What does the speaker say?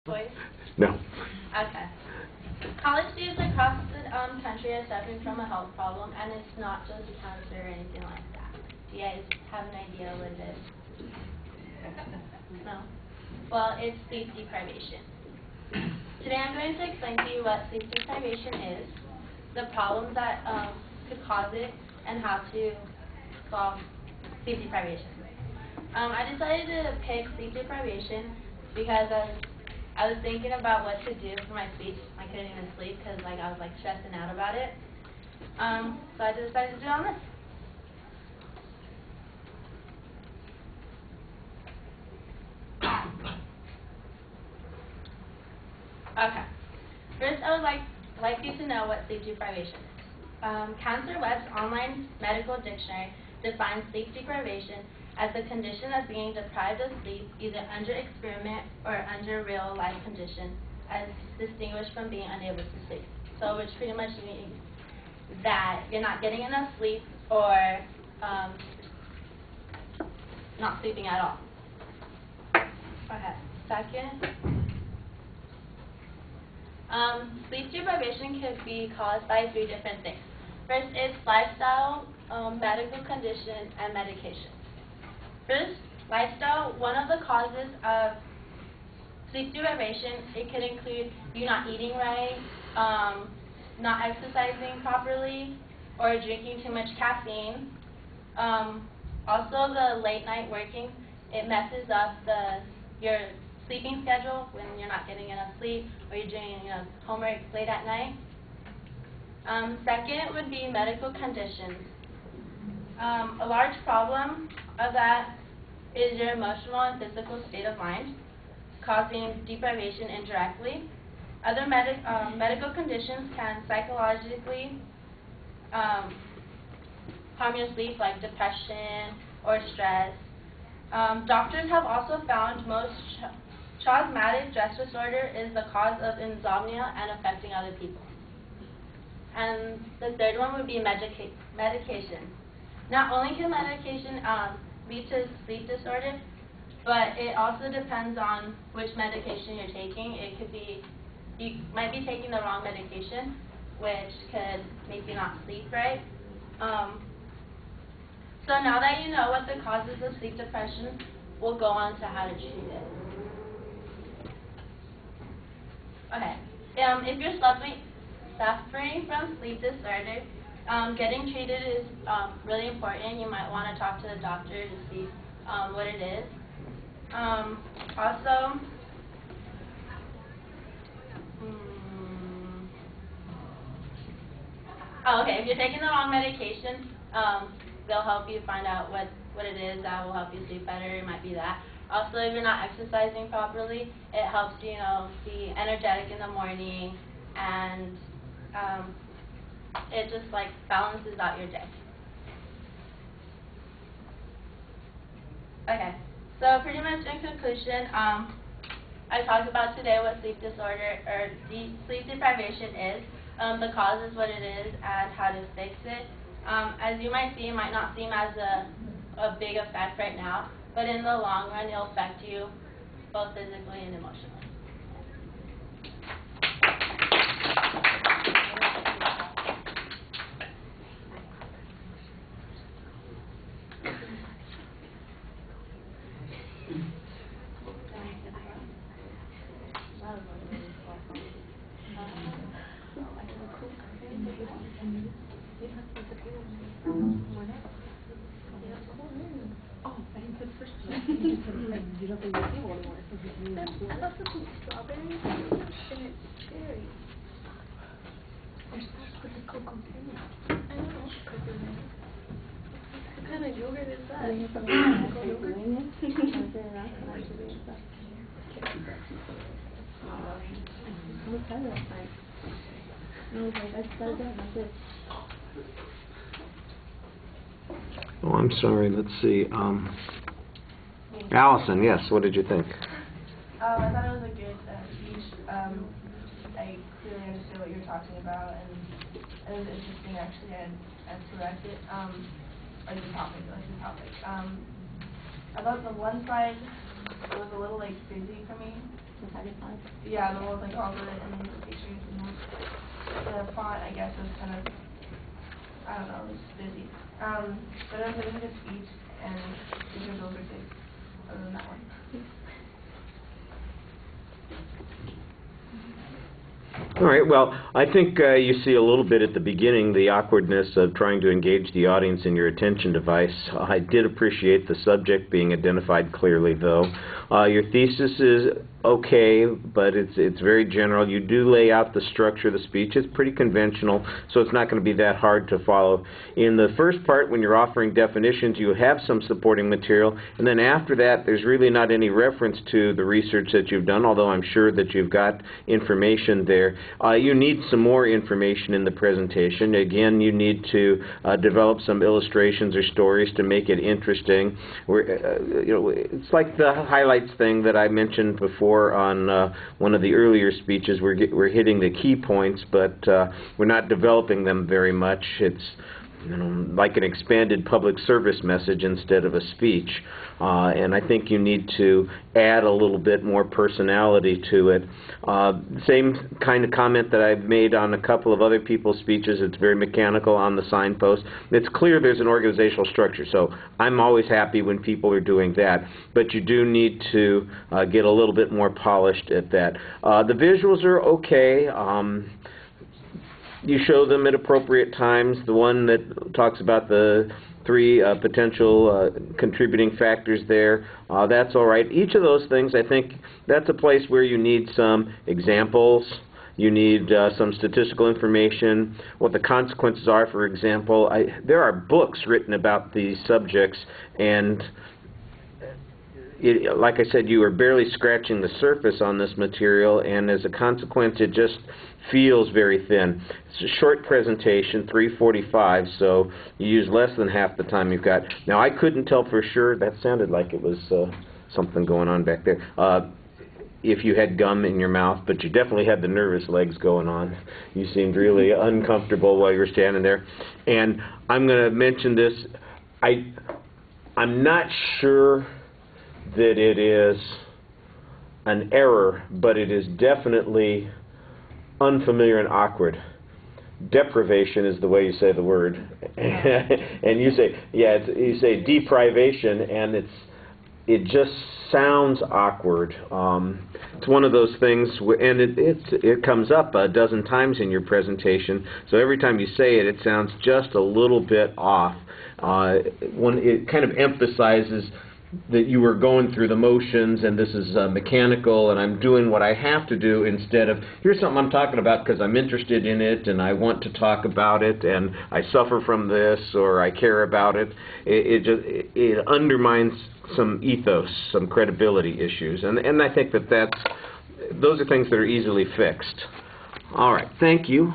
Voice? No. Okay. College students across the country are suffering from a health problem, and it's not just cancer or anything like that. Do you guys have an idea what it is? No? Well, it's sleep deprivation. Today I'm going to explain to you what sleep deprivation is, the problems that could cause it, and how to solve sleep deprivation. I decided to pick sleep deprivation because I was thinking about what to do for my speech. I couldn't even sleep because I was stressing out about it. So I decided to do it on this. Okay. First, I would like you to know what sleep deprivation is. Cancer Web's online medical dictionary defines sleep deprivation as the condition of being deprived of sleep, either under experiment or under real-life condition, as distinguished from being unable to sleep. So, which pretty much means that you're not getting enough sleep or not sleeping at all. Okay. Second, sleep deprivation could be caused by 3 different things. First, it's lifestyle, medical condition, and medication. First, lifestyle. One of the causes of sleep deprivation, it could include you not eating right, not exercising properly, or drinking too much caffeine. Also, the late night working, it messes up your sleeping schedule when you're not getting enough sleep or you're doing homework late at night. Second would be medical conditions. A large problem of that is your emotional and physical state of mind, causing deprivation indirectly. Other medical conditions can psychologically harm your sleep, like depression or stress. Doctors have also found most traumatic stress disorder is the cause of insomnia and affecting other people. And the third one would be medication. Not only can medication lead to sleep disorder, but it also depends on which medication you're taking. It could be, you might be taking the wrong medication, which could make you not sleep right. So now that you know what the causes of sleep depression, we'll go on to how to treat it. Okay. If you're suffering from sleep disorder, getting treated is really important. You might want to talk to the doctor to see what it is. Also, if you're taking the wrong medication, they'll help you find out what it is that will help you sleep better. It might be that. Also, if you're not exercising properly, it helps you be energetic in the morning, and it just balances out your day. Okay, so pretty much in conclusion, I talked about today what sleep disorder or sleep deprivation is, the causes, what it is, and how to fix it. As you might see, it might not seem as a big effect right now, but in the long run, it'll affect you both physically and emotionally. You don't think there's people anymore. I thought this was strawberries and it's cherry. They're supposed to put the cocoa in it. I don't know what cocoa in it. What kind of yogurt is that? Cocoa yogurt? I was tired last night. I was like, I decided to have my kids. Oh, I'm sorry. Let's see. Allison, yes. What did you think? I thought it was a good speech. I clearly understood what you were talking about, and it was interesting. Actually, I select it. Like the topic. I thought the one slide was a little busy for me. Yeah, the one with like all the pictures and the font, I guess, was kind of, I don't know, it was busy. But it was a good speech, and the visuals were good, other than that one. All right, well, I think you see a little bit at the beginning the awkwardness of trying to engage the audience in your attention device. I did appreciate the subject being identified clearly, though. Your thesis is okay, but it's very general. You do lay out the structure of the speech. It's pretty conventional, so it's not going to be that hard to follow. In the first part, when you're offering definitions, you have some supporting material, and then after that, there's really not any reference to the research that you've done, although I'm sure that you've got information there. You need some more information in the presentation. Again, you need to develop some illustrations or stories to make it interesting. It's like the highlights thing that I mentioned before on one of the earlier speeches. We're hitting the key points, but we're not developing them very much. It's like an expanded public service message instead of a speech. And I think you need to add a little bit more personality to it. Same kind of comment that I've made on a couple of other people's speeches. It's very mechanical on the signpost. It's clear there's an organizational structure, so I'm always happy when people are doing that. But you do need to get a little bit more polished at that. The visuals are okay. You show them at appropriate times. The one that talks about the 3 potential contributing factors there, that's all right. Each of those things, I think, that's a place where you need some examples. You need some statistical information, what the consequences are, for example. There are books written about these subjects, and like I said, you are barely scratching the surface on this material, and as a consequence, it just feels very thin. It's a short presentation, 3:45, so you use less than half the time you've got. Now, I couldn't tell for sure. That sounded like it was something going on back there. If you had gum in your mouth, but you definitely had the nervous legs going on. You seemed really uncomfortable while you were standing there. And I'm going to mention this. I'm not sure that it is an error, but it is definitely unfamiliar and awkward. Deprivation is the way you say the word. And you say, you say deprivation, and it just sounds awkward. It's one of those things, and it comes up a dozen times in your presentation, so every time you say it, it sounds just a little bit off. It kind of emphasizes that you were going through the motions, and this is mechanical, and I'm doing what I have to do, instead of, here's something I'm talking about because I'm interested in it, and I want to talk about it, and I suffer from this, or I care about it. It undermines some ethos, some credibility issues, and I think that those are things that are easily fixed. All right, thank you.